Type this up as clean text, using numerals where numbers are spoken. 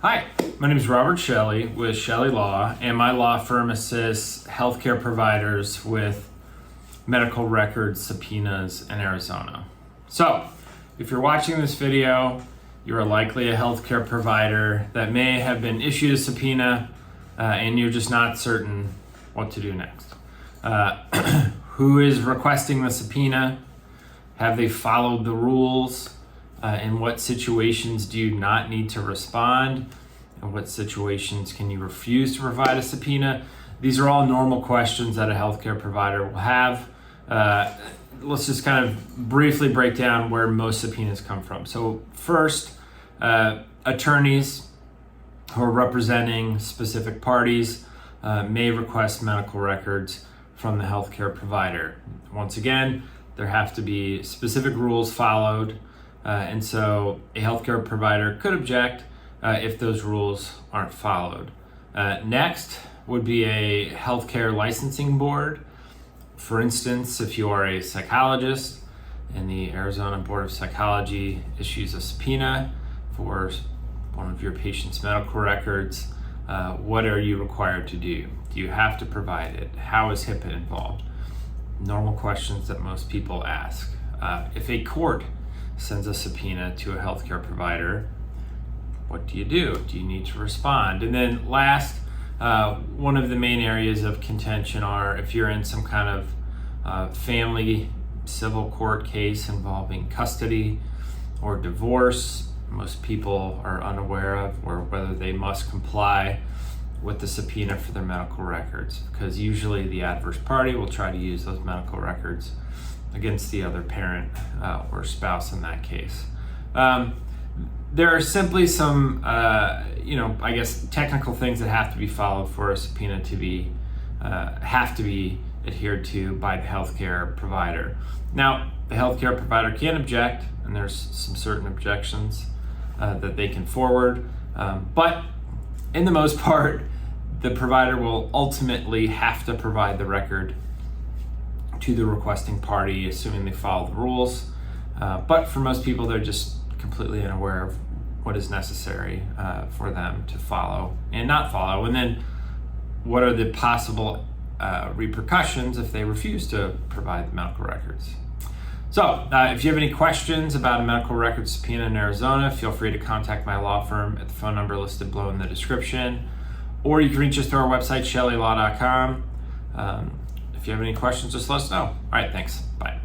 Hi, my name is Robert Chelle with Chelle Law, and my law firm assists healthcare providers with medical records subpoenas in Arizona. So, if you're watching this video, you are likely a healthcare provider that may have been issued a subpoena and you're just not certain what to do next. Who is requesting the subpoena? Have they followed the rules? In what situations do you not need to respond? In what situations can you refuse to provide a subpoena? These are all normal questions that a healthcare provider will have. Let's just kind of briefly break down where most subpoenas come from. So first, attorneys who are representing specific parties may request medical records from the healthcare provider. Once again, there have to be specific rules followed. And so a healthcare provider could object if those rules aren't followed. Next would be a healthcare licensing board. For instance, if you are a psychologist and the Arizona Board of Psychology issues a subpoena for one of your patient's medical records, what are you required to do? Do you have to provide it? How is HIPAA involved? Normal questions that most people ask. If a court sends a subpoena to a healthcare provider, what do? Do you need to respond? And then last, one of the main areas of contention are if you're in some kind of family civil court case involving custody or divorce. Most people are unaware of or whether they must comply with the subpoena for their medical records, because usually the adverse party will try to use those medical records against the other parent or spouse in that case. There are simply some, I guess, technical things that have to be followed for a subpoena to be adhered to by the healthcare provider. Now, the healthcare provider can object, and there's some certain objections that they can forward, but in the most part, the provider will ultimately have to provide the record to the requesting party, assuming they follow the rules. But for most people, they're just completely unaware of what is necessary for them to follow and not follow. And then what are the possible repercussions if they refuse to provide the medical records? So if you have any questions about a medical record subpoena in Arizona, feel free to contact my law firm at the phone number listed below in the description, or you can reach us through our website, chellellaw.com. If you have any questions, just let us know. All right, thanks. Bye.